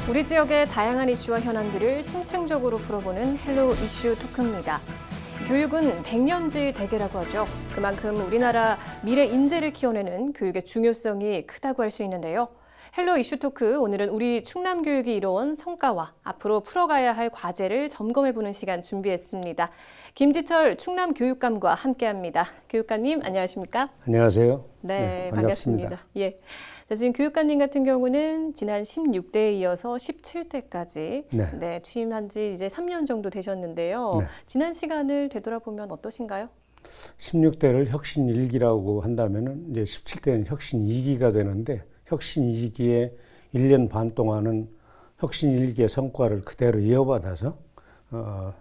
우리 지역의 다양한 이슈와 현안들을 심층적으로 풀어보는 헬로 이슈 토크입니다. 교육은 백년지 대계라고 하죠. 그만큼 우리나라 미래 인재를 키워내는 교육의 중요성이 크다고 할 수 있는데요. 헬로 이슈 토크, 오늘은 우리 충남교육이 이뤄온 성과와 앞으로 풀어가야 할 과제를 점검해보는 시간 준비했습니다. 김지철 충남교육감과 함께합니다. 교육감님, 안녕하십니까? 안녕하세요. 네, 반갑습니다. 예. 자, 지금 교육감님 같은 경우는 지난 16대에 이어서 17대까지 네, 취임한 지 이제 3년 정도 되셨는데요. 지난 시간을 되돌아보면 어떠신가요? 16대를 혁신 1기라고 한다면은 이제 17대는 혁신 2기가 되는데, 혁신 2기에 1년 반 동안은 혁신 1기의 성과를 그대로 이어받아서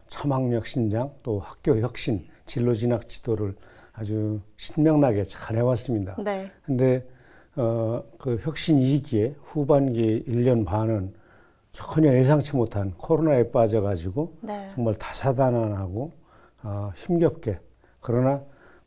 참학력 신장, 또 학교 혁신, 진로 진학 지도를 아주 신명나게 잘 해왔습니다. 네. 근데 그 혁신 2기의 후반기 1년 반은 전혀 예상치 못한 코로나에 빠져가지고 정말 다사다난하고 힘겹게, 그러나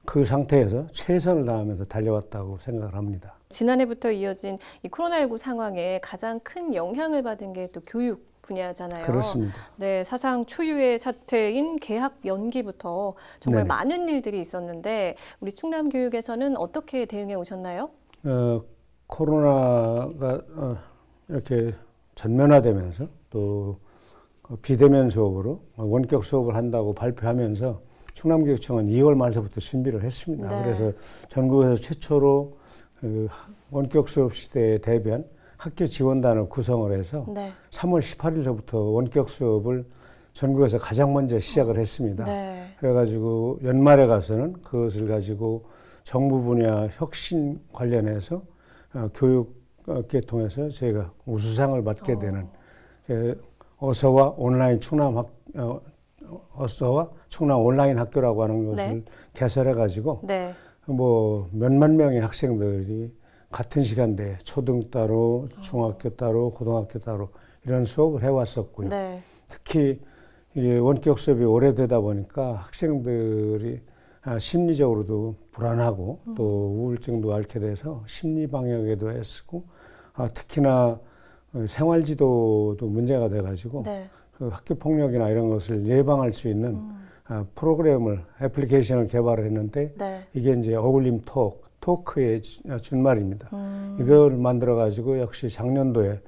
그 상태에서 최선을 다하면서 달려왔다고 생각을 합니다. 지난해부터 이어진 이 코로나19 상황에 가장 큰 영향을 받은 게 또 교육 분야잖아요. 그렇습니다. 네, 사상 초유의 사태인 개학 연기부터 정말 많은 일들이 있었는데, 우리 충남교육에서는 어떻게 대응해 오셨나요? 코로나가 이렇게 전면화되면서 또 비대면 수업으로 원격 수업을 한다고 발표하면서 충남교육청은 2월 말서부터 준비를 했습니다. 네. 그래서 전국에서 최초로 그 원격 수업 시대에 대비한 학교 지원단을 구성을 해서 3월 18일서부터 원격 수업을 전국에서 가장 먼저 시작을 했습니다. 그래가지고 연말에 가서는 그것을 가지고 정부 분야 혁신 관련해서 교육계 통해서 저희가 우수상을 받게 되는 어서와 충남 온라인 학교라고 하는 것을 개설해가지고 뭐 몇만 명의 학생들이 같은 시간대에 초등 따로, 중학교 따로, 고등학교 따로 이런 수업을 해왔었고요. 특히 이게 원격 수업이 오래되다 보니까 학생들이 심리적으로도 불안하고 또 우울증도 앓게 돼서 심리 방역에도 애쓰고 특히나 생활지도도 문제가 돼가지고 그 학교 폭력이나 이런 것을 예방할 수 있는 프로그램을, 애플리케이션을 개발을 했는데 이게 이제 어울림 토크의 준말입니다. 이걸 만들어가지고 역시 작년도에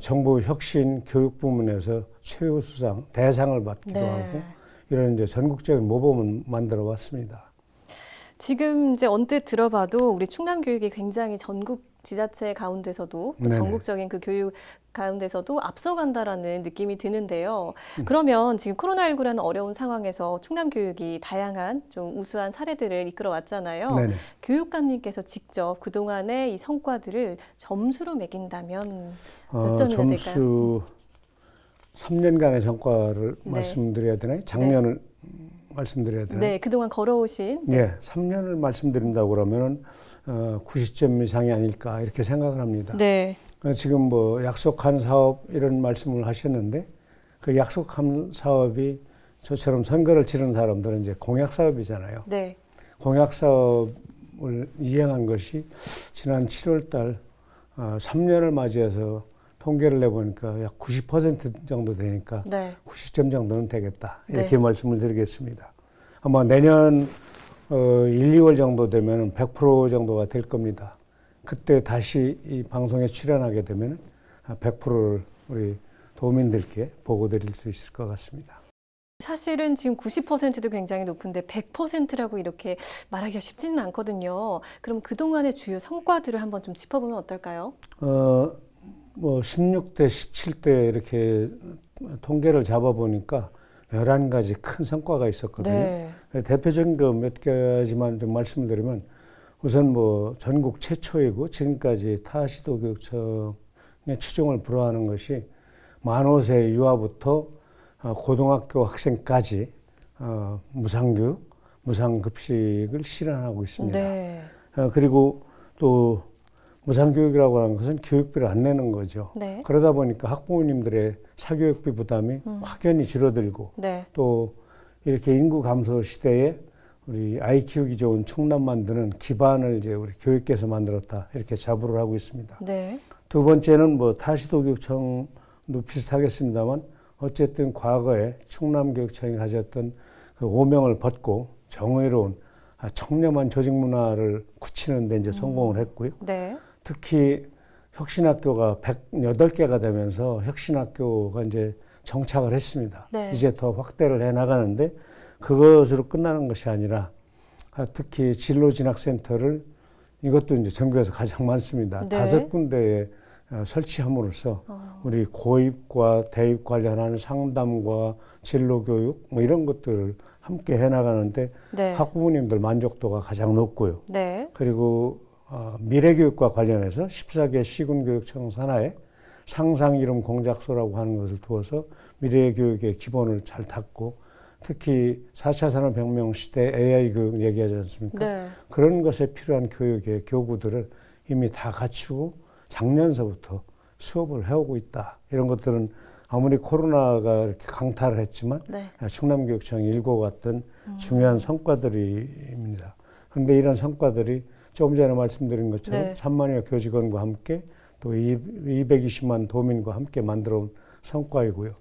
정부 혁신 교육 부문에서 최우수상 대상을 받기도 하고 이런 이제 전국적인 모범을 만들어 왔습니다. 지금 이제 언뜻 들어봐도 우리 충남교육이 굉장히 전국 지자체 가운데서도 전국적인 그 교육 가운데서도 앞서간다라는 느낌이 드는데요. 그러면 지금 코로나19라는 어려운 상황에서 충남교육이 다양한 좀 우수한 사례들을 이끌어 왔잖아요. 교육감님께서 직접 그동안의 이 성과들을 점수로 매긴다면 몇 점이나 될까요? 점수 3년간의 성과를 말씀드려야 되나요? 작년을 말씀드려야 되나요? 네, 그동안 걸어오신. 네, 3년을 말씀드린다고 그러면은 90점 이상이 아닐까 이렇게 생각을 합니다. 지금 뭐 약속한 사업 이런 말씀을 하셨는데, 그 약속한 사업이 저처럼 선거를 치른 사람들은 이제 공약 사업이잖아요. 공약 사업을 이행한 것이 지난 7월 달 3년을 맞이해서 통계를 내보니까 약 90% 정도 되니까 90점 정도는 되겠다. 이렇게 말씀을 드리겠습니다. 아마 내년 1, 2월 정도 되면 100% 정도가 될 겁니다. 그때 다시 이 방송에 출연하게 되면 100%를 우리 도민들께 보고 드릴 수 있을 것 같습니다. 사실은 지금 90%도 굉장히 높은데 100%라고 이렇게 말하기가 쉽지는 않거든요. 그럼 그동안의 주요 성과들을 한번 좀 짚어보면 어떨까요? 뭐 16대, 17대 이렇게 통계를 잡아보니까 11가지 큰 성과가 있었거든요. 대표적인 거 몇 가지만 좀 말씀을 드리면, 우선 뭐 전국 최초이고 지금까지 타시도교육청의 추종을 불허하는 것이 만 5세 유아부터 고등학교 학생까지 무상교육, 무상급식을 실현하고 있습니다. 그리고 또 무상교육이라고 하는 것은 교육비를 안 내는 거죠. 그러다 보니까 학부모님들의 사교육비 부담이 확연히 줄어들고 또 이렇게 인구 감소 시대에 우리 아이 키우기 좋은 충남 만드는 기반을 이제 우리 교육계에서 만들었다, 이렇게 자부를 하고 있습니다. 두 번째는 뭐 타시도교육청 비슷하겠습니다만 어쨌든 과거에 충남교육청이 가졌던 그 오명을 벗고 정의로운 청렴한 조직 문화를 굳히는 데 이제 성공을 했고요. 네. 특히 혁신학교가 108개가 되면서 혁신학교가 이제 정착을 했습니다. 네. 이제 더 확대를 해 나가는데 그것으로 끝나는 것이 아니라 특히 진로진학센터를 이것도 이제 전국에서 가장 많습니다. 네. 5군데에 설치함으로써 우리 고입과 대입 관련하는 상담과 진로교육 뭐 이런 것들을 함께 해나가는데 네. 학부모님들 만족도가 가장 높고요. 네. 그리고 미래교육과 관련해서 14개 시군교육청 산하에 상상 이름 공작소라고 하는 것을 두어서 미래교육의 기본을 잘 닦고 특히 4차 산업혁명 시대 AI 교육 얘기하지 않습니까? 네. 그런 것에 필요한 교육의 교구들을 이미 다 갖추고 작년서부터 수업을 해오고 있다. 이런 것들은 아무리 코로나가 이렇게 강타를 했지만 네. 충남교육청이 일궈왔던 중요한 성과들입니다. 그런데 이런 성과들이 조금 전에 말씀드린 것처럼 네. 3만여 교직원과 함께 또 220만 도민과 함께 만들어온 성과이고요.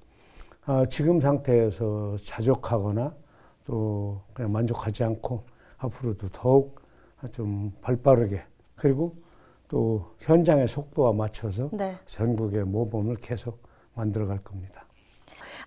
지금 상태에서 자족하거나 또 그냥 만족하지 않고 앞으로도 더욱 좀 발빠르게 그리고 또 현장의 속도와 맞춰서 네. 전국의 모범을 계속 만들어갈 겁니다.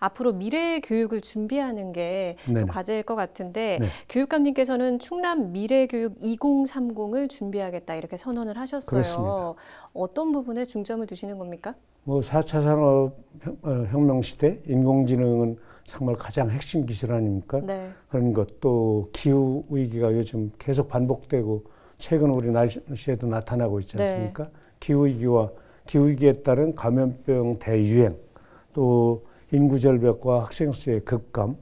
앞으로 미래 교육을 준비하는 게 또 과제일 것 같은데 네. 교육감님께서는 충남 미래교육 2030을 준비하겠다 이렇게 선언을 하셨어요. 그렇습니다. 어떤 부분에 중점을 두시는 겁니까? 뭐 4차 산업혁명 시대 인공지능은 정말 가장 핵심 기술 아닙니까? 네. 그런 것 또 기후 위기가 요즘 계속 반복되고 최근 우리 날씨에도 나타나고 있지 않습니까? 네. 기후 위기에 따른 감염병 대유행 또 인구 절벽과 학생 수의 급감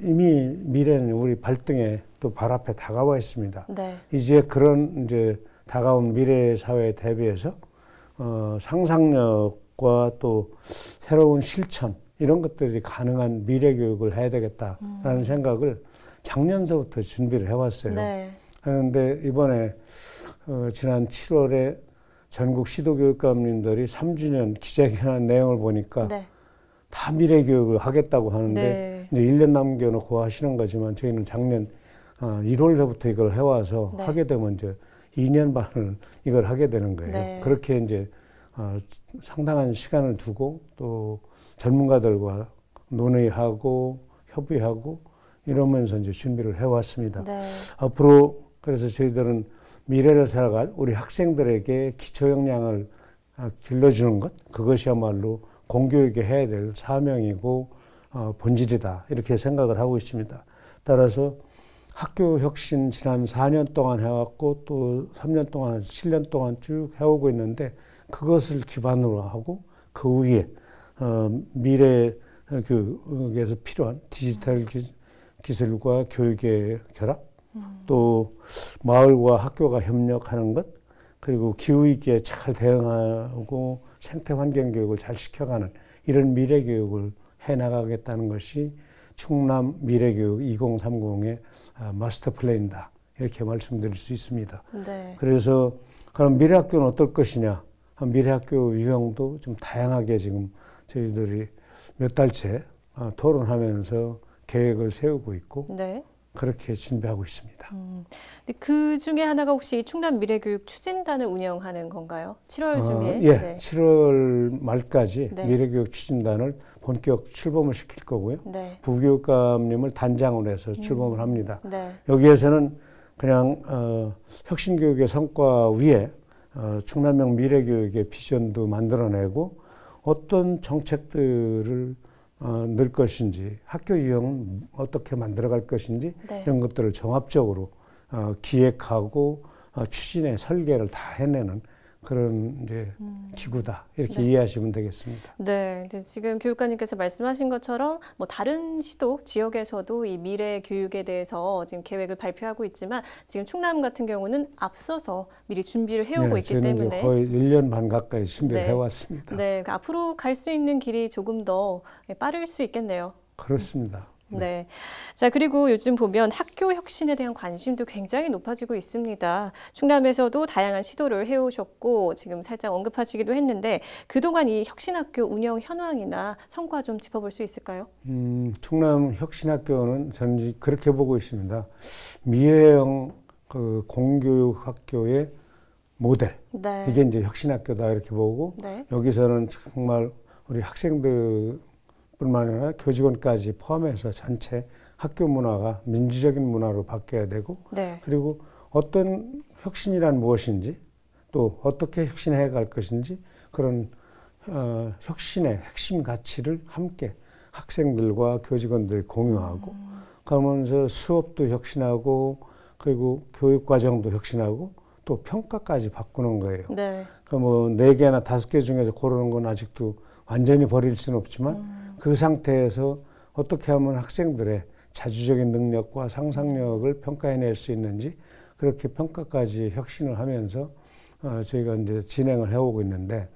이미 미래는 우리 발등에 또 발 앞에 다가와 있습니다. 네. 이제 그런 이제 다가온 미래 사회에 대비해서 상상력과 또 새로운 실천 이런 것들이 가능한 미래 교육을 해야 되겠다라는 생각을 작년서부터 준비를 해왔어요. 네. 그런데 이번에 지난 7월에 전국 시도교육감님들이 3주년 기자회견한 내용을 보니까 네. 다 미래 교육을 하겠다고 하는데 네. 이제 1년 남겨놓고 하시는 거지만 저희는 작년 1월부터 이걸 해와서 네. 하게 되면 이제 2년 반을 이걸 하게 되는 거예요. 네. 그렇게 이제 상당한 시간을 두고 또 전문가들과 논의하고 협의하고 이러면서 이제 준비를 해왔습니다. 네. 앞으로 그래서 저희들은 미래를 살아갈 우리 학생들에게 기초 역량을 길러주는 것 그것이야말로 공교육에 해야 될 사명이고 본질이다 이렇게 생각을 하고 있습니다. 따라서 학교 혁신 지난 4년 동안 해왔고 또 3년 동안 7년 동안 쭉 해오고 있는데 그것을 기반으로 하고 그 위에 미래 교육에서 필요한 디지털 기술과 교육의 결합 또 마을과 학교가 협력하는 것 그리고 기후위기에 잘 대응하고 생태환경 교육을 잘 시켜가는 이런 미래교육을 해나가겠다는 것이 충남 미래교육 2030의 마스터 플랜이다. 이렇게 말씀드릴 수 있습니다. 네. 그래서 그럼 미래학교는 어떨 것이냐. 미래학교 유형도 좀 다양하게 지금 저희들이 몇 달째 토론하면서 계획을 세우고 있고 네. 그렇게 준비하고 있습니다. 근데 그 중에 하나가 혹시 충남 미래교육 추진단을 운영하는 건가요? 7월 중에? 예, 네. 7월 말까지 네. 미래교육 추진단을 본격 출범을 시킬 거고요. 네. 부교육감님을 단장으로 해서 출범을 합니다. 네. 여기에서는 그냥 혁신교육의 성과 위에 충남형 미래교육의 비전도 만들어내고 어떤 정책들을 넣을 것인지 학교 유형은 어떻게 만들어갈 것인지 네. 이런 것들을 종합적으로 기획하고 추진의 설계를 다 해내는 그런 이제 기구다 이렇게 네. 이해하시면 되겠습니다. 네, 지금 교육관님께서 말씀하신 것처럼 뭐 다른 시도 지역에서도 이 미래 교육에 대해서 지금 계획을 발표하고 있지만 지금 충남 같은 경우는 앞서서 미리 준비를 해오고 네, 있기 저희는 때문에 이제 거의 1년 반 가까이 준비를 네. 해왔습니다. 네, 그러니까 앞으로 갈 수 있는 길이 조금 더 빠를 수 있겠네요. 그렇습니다. 네. 자, 그리고 요즘 보면 학교 혁신에 대한 관심도 굉장히 높아지고 있습니다. 충남에서도 다양한 시도를 해오셨고 지금 살짝 언급하시기도 했는데 그동안 이 혁신학교 운영 현황이나 성과 좀 짚어볼 수 있을까요? 충남 혁신학교는 저는 그렇게 보고 있습니다. 미래형 그 공교육 학교의 모델. 네. 이게 이제 혁신학교다 이렇게 보고 네. 여기서는 정말 우리 학생들 뿐만 아니라 교직원까지 포함해서 전체 학교 문화가 민주적인 문화로 바뀌어야 되고 네. 그리고 어떤 혁신이란 무엇인지 또 어떻게 혁신해 갈 것인지 그런 혁신의 핵심 가치를 함께 학생들과 교직원들이 공유하고 그러면서 수업도 혁신하고 그리고 교육과정도 혁신하고 또 평가까지 바꾸는 거예요. 네. 그러니까 뭐 4개나 5개 중에서 고르는 건 아직도 완전히 버릴 수는 없지만 그 상태에서 어떻게 하면 학생들의 자주적인 능력과 상상력을 평가해낼 수 있는지 그렇게 평가까지 혁신을 하면서 저희가 이제 진행을 해오고 있는데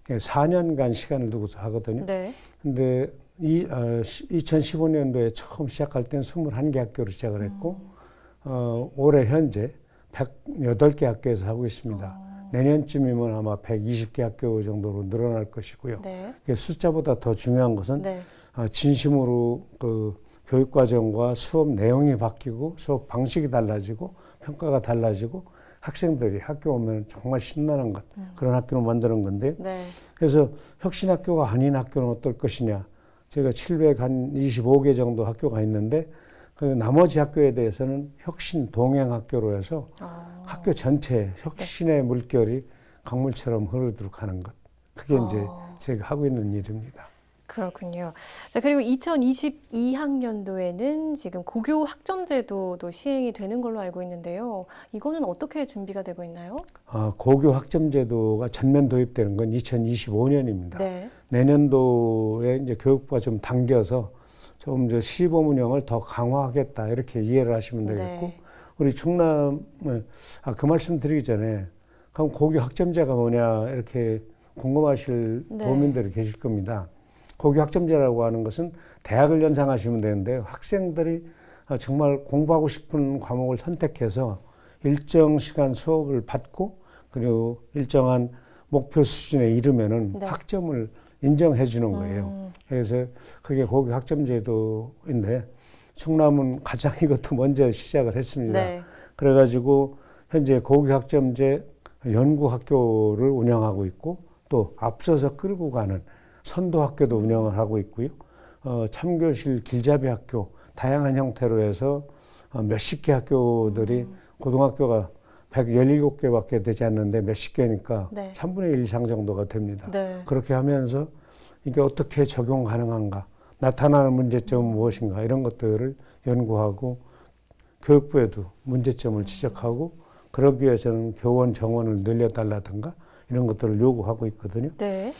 4년간 시간을 두고서 하거든요. 네. 근데 2015년도에 처음 시작할 때는 21개 학교로 시작을 했고 올해 현재 108개 학교에서 하고 있습니다. 내년쯤이면 아마 120개 학교 정도로 늘어날 것이고요. 네. 숫자보다 더 중요한 것은 네. 진심으로 그 교육과정과 수업 내용이 바뀌고 수업 방식이 달라지고 평가가 달라지고 학생들이 학교 오면 정말 신나는 것 그런 학교를 만드는 건데 네. 그래서 혁신학교가 아닌 학교는 어떨 것이냐. 저희가 725개 정도 학교가 있는데 그 나머지 학교에 대해서는 혁신 동행 학교로 해서 학교 전체에 혁신의 물결이 강물처럼 흐르도록 하는 것. 그게 이제 제가 하고 있는 일입니다. 그렇군요. 자, 그리고 2022학년도에는 지금 고교 학점제도도 시행이 되는 걸로 알고 있는데요. 이거는 어떻게 준비가 되고 있나요? 고교 학점제도가 전면 도입되는 건 2025년입니다. 네. 내년도에 이제 교육부가 좀 당겨서 좀 저 시범 운영을 더 강화하겠다 이렇게 이해를 하시면 되겠고 네. 우리 충남 그 말씀 드리기 전에 그럼 고교 학점제가 뭐냐 이렇게 궁금하실 네. 도민들이 계실 겁니다. 고교 학점제라고 하는 것은 대학을 연상하시면 되는데 학생들이 정말 공부하고 싶은 과목을 선택해서 일정 시간 수업을 받고 그리고 일정한 목표 수준에 이르면은 네. 학점을 인정해 주는 거예요. 그래서 그게 고교 학점제도인데 충남은 가장 이것도 먼저 시작을 했습니다. 네. 그래가지고 현재 고교 학점제 연구학교를 운영하고 있고 또 앞서서 끌고 가는 선도학교도 운영을 하고 있고요. 참교실 길잡이 학교 다양한 형태로 해서 몇십 개 학교들이 고등학교가 117개밖에 되지 않는데 몇십 개니까 네. 3분의 1 이상 정도가 됩니다. 네. 그렇게 하면서 이게 어떻게 적용 가능한가, 나타나는 문제점은 무엇인가 이런 것들을 연구하고 교육부에도 문제점을 지적하고 그러기 위해서는 교원 정원을 늘려달라든가 이런 것들을 요구하고 있거든요. 네.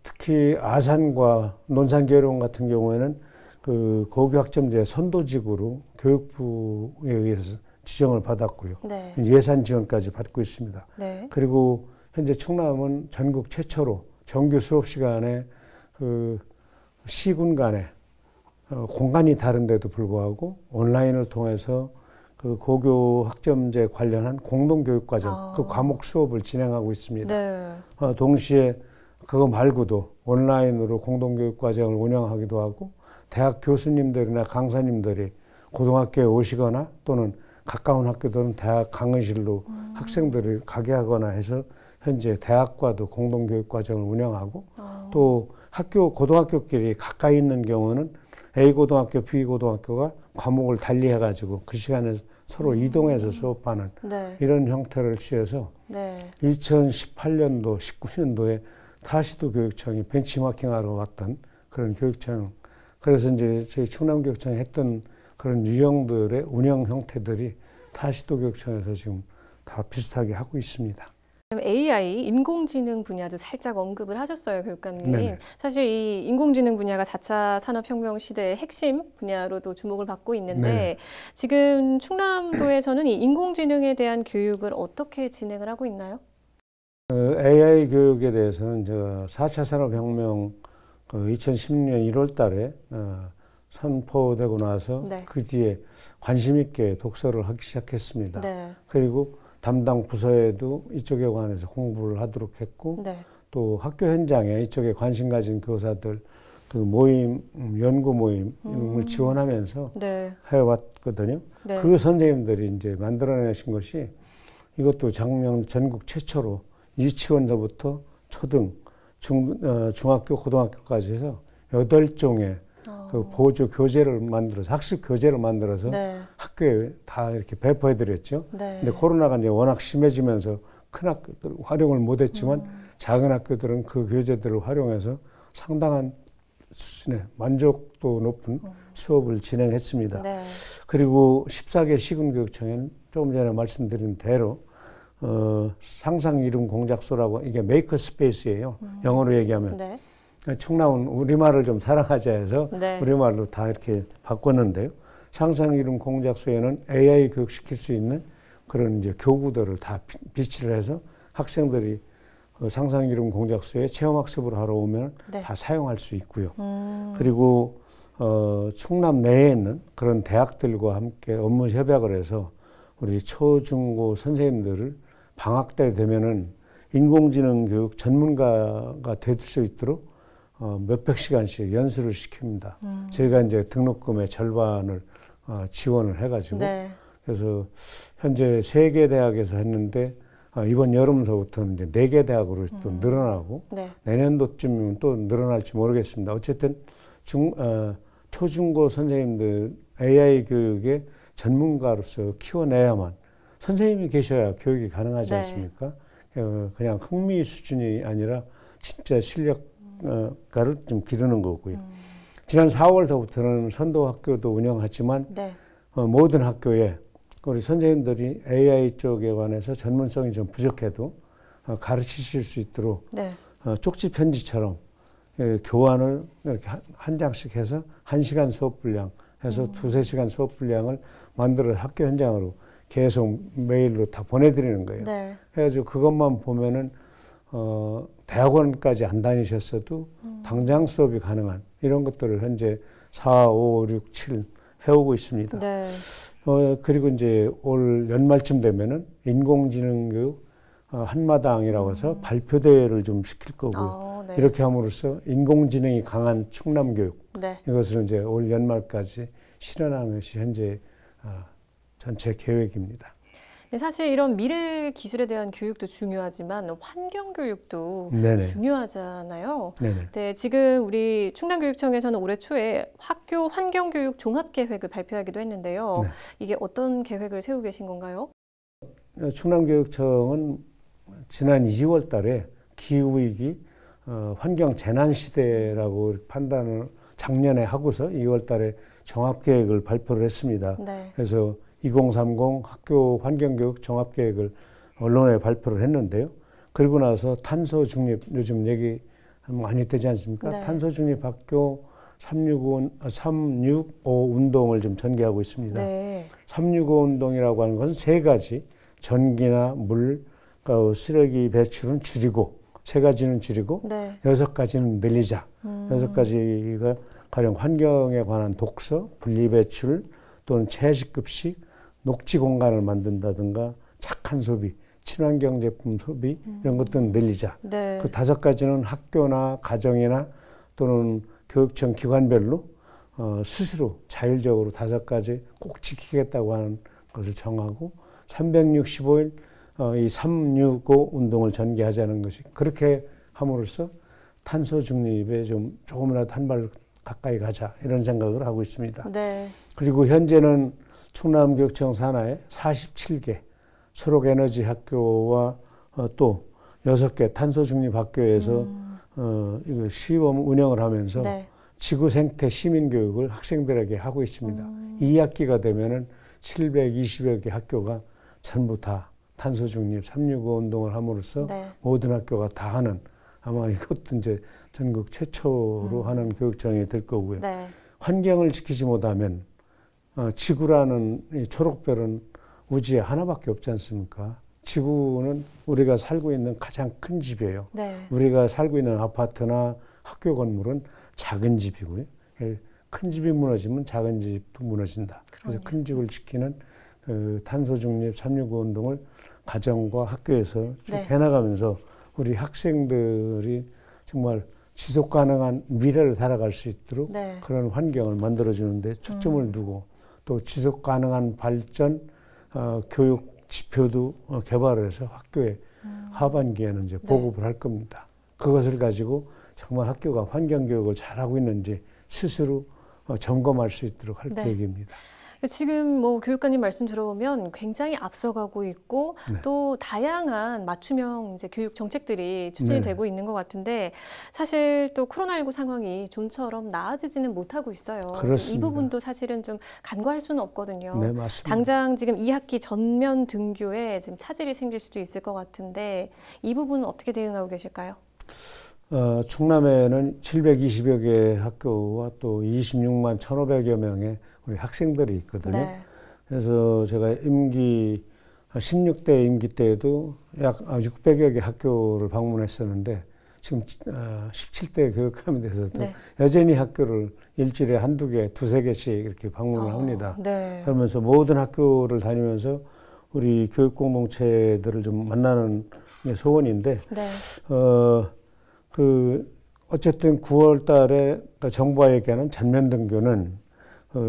특히 아산과 논산계룡 같은 경우에는 그 고교 학점제 선도지구로 교육부에 의해서 지정을 받았고요. 네. 예산 지원까지 받고 있습니다. 네. 그리고 현재 충남은 전국 최초로 정규 수업 시간에 그 시군 간에 공간이 다른데도 불구하고 온라인을 통해서 그 고교 학점제 관련한 공동교육과정 그 과목 수업을 진행하고 있습니다. 네. 동시에 그거 말고도 온라인으로 공동교육과정을 운영하기도 하고 대학 교수님들이나 강사님들이 고등학교에 오시거나 또는 가까운 학교들은 대학 강의실로 학생들을 가게 하거나 해서 현재 대학과도 공동교육과정을 운영하고 또 학교 고등학교끼리 가까이 있는 경우는 A고등학교, B고등학교가 과목을 달리 해가지고 그 시간에 서로 이동해서 수업하는 네. 이런 형태를 취해서 네. 2018년도, 19년도에 타시도 교육청이 벤치마킹하러 왔던 그런 교육청, 그래서 이제 저희 충남교육청이 했던 그런 유형들의 운영 형태들이 타시도 교육청에서 지금 다 비슷하게 하고 있습니다. AI, 인공지능 분야도 살짝 언급을 하셨어요, 교육감님. 네네. 사실 이 인공지능 분야가 4차 산업혁명 시대의 핵심 분야로도 주목을 받고 있는데 네네. 지금 충남도에서는 이 인공지능에 대한 교육을 어떻게 진행을 하고 있나요? AI 교육에 대해서는 4차 산업혁명 2016년 1월 달에 선포되고 나서 네. 그 뒤에 관심 있게 독서를 하기 시작했습니다. 네. 그리고 담당 부서에도 이쪽에 관해서 공부를 하도록 했고 네. 또 학교 현장에 이쪽에 관심 가진 교사들 그 모임, 연구 모임을 지원하면서 네. 해왔거든요. 네. 그 선생님들이 이제 만들어내신 것이 이것도 작년 전국 최초로 유치원서부터 초등, 중학교, 고등학교까지 해서 8종의 그 보조 교재를 만들어서 학습 교재를 만들어서 네. 학교에 다 이렇게 배포해드렸죠. 네. 근데 코로나가 이제 워낙 심해지면서 큰 학교들은 활용을 못했지만 작은 학교들은 그 교재들을 활용해서 상당한 수준의 만족도 높은 수업을 진행했습니다. 네. 그리고 14개 시군교육청에는 조금 전에 말씀드린 대로 상상 이름 공작소라고 이게 메이커 스페이스예요. 영어로 얘기하면. 네. 충남은 우리말을 좀 사랑하자 해서 네. 우리말로 다 이렇게 바꿨는데요. 상상 이름 공작소에는 AI 교육시킬 수 있는 그런 이제 교구들을 다 비치를 해서 학생들이 상상 이름 공작소에 체험학습을 하러 오면 네. 다 사용할 수 있고요. 그리고 충남 내에 있는 그런 대학들과 함께 업무 협약을 해서 우리 초중고 선생님들을 방학 때 되면은 인공지능 교육 전문가가 될 수 있도록 몇백 시간씩 연수를 시킵니다. 저희가 이제 등록금의 절반을 지원을 해가지고 네. 그래서 현재 3개 대학에서 했는데 이번 여름서부터는 이제 4개 대학으로 또 늘어나고 네. 내년도쯤이면 또 늘어날지 모르겠습니다. 어쨌든 초중고 선생님들 AI 교육의 전문가로서 키워내야만 선생님이 계셔야 교육이 가능하지 네. 않습니까? 그냥 흥미 수준이 아니라 진짜 실력가를 좀 기르는 거고요. 지난 4월서부터는 선도학교도 운영하지만 네. 모든 학교에 우리 선생님들이 AI 쪽에 관해서 전문성이 좀 부족해도 가르치실 수 있도록 네. 쪽지 편지처럼 교환을 이렇게 한 장씩 해서 1시간 수업 분량 해서 2-3시간 수업 분량을 만들어 학교 현장으로 계속 메일로 다 보내드리는 거예요. 네. 그래가지고 그것만 보면은 대학원까지 안 다니셨어도 당장 수업이 가능한 이런 것들을 현재 4, 5, 6, 7 해오고 있습니다. 네. 그리고 이제 올 연말쯤 되면은 인공지능 교육 한마당이라고 해서 발표대회를 좀 시킬 거고요. 네. 이렇게 함으로써 인공지능이 강한 충남 교육 네. 이것을 이제 올 연말까지 실현하는 것이 현재 전체 계획입니다. 사실 이런 미래 기술에 대한 교육도 중요하지만 환경 교육도 네네. 중요하잖아요. 네네. 네, 지금 우리 충남교육청에서는 올해 초에 학교 환경 교육 종합 계획을 발표하기도 했는데요. 네. 이게 어떤 계획을 세우고 계신 건가요? 충남교육청은 지난 2월 달에 기후위기 환경 재난 시대라고 판단을 작년에 하고서 2월 달에 종합계획을 발표를 했습니다. 네. 그래서 2030 학교 환경교육 종합계획을 언론에 발표를 했는데요. 그리고 나서 탄소 중립 요즘 얘기 많이 되지 않습니까? 네. 탄소 중립 학교 365 운동을 좀 전개하고 있습니다. 네. 365 운동이라고 하는 것은 3가지 전기나 물, 쓰레기 배출은 줄이고 3가지는 줄이고 네. 6가지는 늘리자. 6가지가 가령 환경에 관한 독서, 분리배출 또는 채식급식, 녹지 공간을 만든다든가 착한 소비, 친환경 제품 소비 이런 것들은 늘리자. 네. 그 5가지는 학교나 가정이나 또는 교육청 기관별로 스스로 자율적으로 5가지 꼭 지키겠다고 하는 것을 정하고 365일 이 365 운동을 전개하자는 것이 그렇게 함으로써 탄소 중립에 좀 조금이라도 한 발 가까이 가자 이런 생각을 하고 있습니다. 네. 그리고 현재는 충남교육청 산하에 47개 초록에너지 학교와 또 6개 탄소 중립 학교에서 이거 시범 운영을 하면서 네. 지구 생태 시민 교육을 학생들에게 하고 있습니다. 2학기가 되면은 720여 개 학교가 전부 다 탄소 중립 365 운동을 함으로써 네. 모든 학교가 다 하는 아마 이것도 이제 전국 최초로 하는 교육청이 될 거고요. 네. 환경을 지키지 못하면 지구라는 이 초록별은 우주에 하나밖에 없지 않습니까? 지구는 우리가 살고 있는 가장 큰 집이에요. 네. 우리가 살고 있는 아파트나 학교 건물은 작은 집이고요. 큰 집이 무너지면 작은 집도 무너진다. 그래서 큰 집을 지키는 그 탄소 중립 3.19 운동을 가정과 학교에서 쭉 해나가면서 우리 학생들이 정말 지속 가능한 미래를 살아갈 수 있도록 그런 환경을 만들어주는데 초점을 두고 또 지속 가능한 발전 교육 지표도 개발을 해서 학교에 하반기에는 이제 보급을 할 겁니다. 그것을 가지고 정말 학교가 환경 교육을 잘하고 있는지 스스로 점검할 수 있도록 할 계획입니다. 지금 뭐 교육관님 말씀 들어보면 굉장히 앞서가고 있고 또 다양한 맞춤형 이제 교육 정책들이 추진이 되고 있는 것 같은데 사실 또 코로나19 상황이 좀처럼 나아지지는 못하고 있어요. 그렇습니다. 이 부분도 사실은 좀 간과할 수는 없거든요. 네, 맞습니다. 당장 지금 2학기 전면 등교에 지금 차질이 생길 수도 있을 것 같은데 이 부분은 어떻게 대응하고 계실까요? 충남에는 720여 개의 학교와 또 26만 1,500여 명의 우리 학생들이 있거든요. 그래서 제가 16대 임기 때에도 약 600여 개 학교를 방문했었는데 지금 17대 교육감이 돼서도 여전히 학교를 일주일에 한두 개, 두세 개씩 이렇게 방문을 합니다. 그러면서 모든 학교를 다니면서 우리 교육 공동체들을 좀 만나는 게 소원인데 어쨌든 9월 달에 정부와 얘기하는 전면 등교는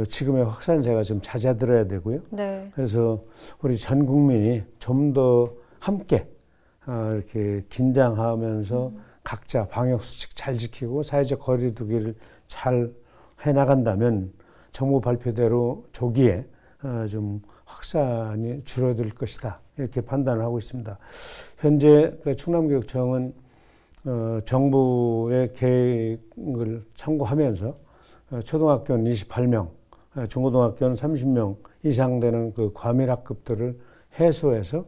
지금의 확산세가 좀 잦아들어야 되고요. 그래서 우리 전 국민이 좀 더 함께 이렇게 긴장하면서 각자 방역수칙 잘 지키고 사회적 거리 두기를 잘 해나간다면 정부 발표대로 조기에 좀 확산이 줄어들 것이다. 이렇게 판단을 하고 있습니다. 현재 충남교육청은 정부의 계획을 참고하면서 초등학교는 28명, 중고등학교는 30명 이상 되는 그 과밀학급들을 해소해서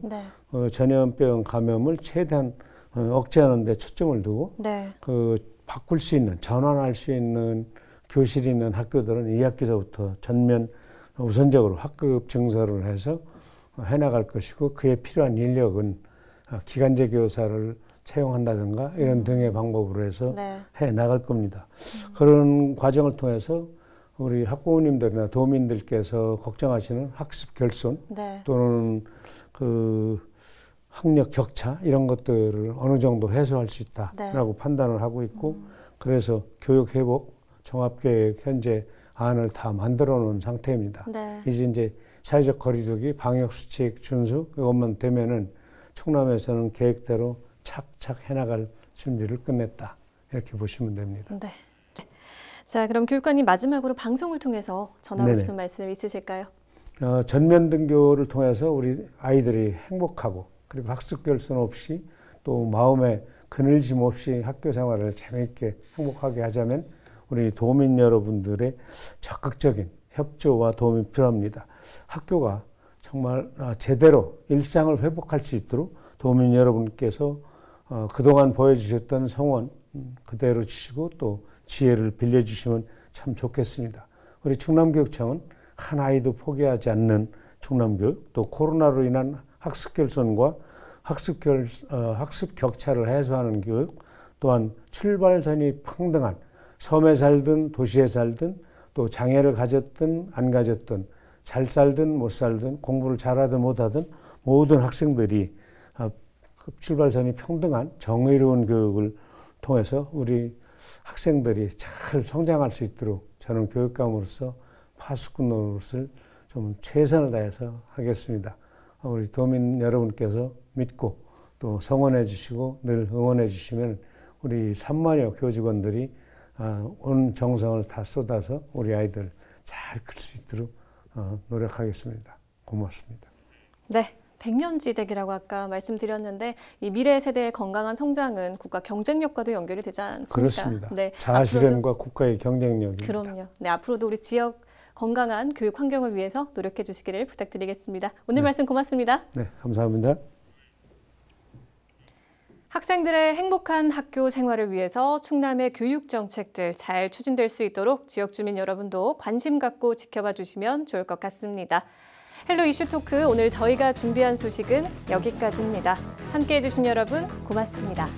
전염병 감염을 최대한 억제하는 데 초점을 두고 바꿀 수 있는, 전환할 수 있는 교실이 있는 학교들은 2학기서부터 전면 우선적으로 학급 증설을 해서 해나갈 것이고 그에 필요한 인력은 기간제 교사를 채용한다든가 이런 등의 방법으로 해서 해 나갈 겁니다. 그런 과정을 통해서 우리 학부모님들이나 도민들께서 걱정하시는 학습 결손 또는 그 학력 격차 이런 것들을 어느 정도 해소할 수 있다라고 판단을 하고 있고 그래서 교육 회복 종합계획 현재 안을 다 만들어 놓은 상태입니다. 이제 사회적 거리두기 방역 수칙 준수 이것만 되면은 충남에서는 계획대로 착착 해나갈 준비를 끝냈다. 이렇게 보시면 됩니다. 자, 그럼 교육관님 마지막으로 방송을 통해서 전하고 싶은 말씀 있으실까요? 전면 등교를 통해서 우리 아이들이 행복하고 그리고 학습 결손 없이 또 마음에 그늘짐 없이 학교 생활을 재미있게 행복하게 하자면 우리 도민 여러분들의 적극적인 협조와 도움이 필요합니다. 학교가 정말 제대로 일상을 회복할 수 있도록 도민 여러분께서 그동안 보여주셨던 성원 그대로 주시고 또 지혜를 빌려주시면 참 좋겠습니다. 우리 충남교육청은 한 아이도 포기하지 않는 충남교육 또 코로나로 인한 학습 결손과 학습 격차를 해소하는 교육 또한 출발선이 평등한 섬에 살든 도시에 살든 또 장애를 가졌든 안 가졌든 잘 살든 못 살든 공부를 잘하든 못하든 모든 학생들이 출발선이 평등한 정의로운 교육을 통해서 우리 학생들이 잘 성장할 수 있도록 저는 교육감으로서 파수꾼 노릇을 좀 최선을 다해서 하겠습니다. 우리 도민 여러분께서 믿고 또 성원해 주시고 늘 응원해 주시면 우리 3만여 교직원들이 온 정성을 다 쏟아서 우리 아이들 잘 클 수 있도록 노력하겠습니다. 고맙습니다. 네. 백년지대기라고 아까 말씀드렸는데 이 미래 세대의 건강한 성장은 국가 경쟁력과도 연결이 되지 않습니까? 그렇습니다. 자아실현과 국가의 경쟁력입니다. 그럼요. 앞으로도 우리 지역 건강한 교육 환경을 위해서 노력해 주시기를 부탁드리겠습니다. 오늘 말씀 고맙습니다. 네, 감사합니다. 학생들의 행복한 학교 생활을 위해서 충남의 교육 정책들 잘 추진될 수 있도록 지역 주민 여러분도 관심 갖고 지켜봐 주시면 좋을 것 같습니다. 헬로 이슈 토크 오늘 저희가 준비한 소식은 여기까지입니다. 함께해 주신 여러분 고맙습니다.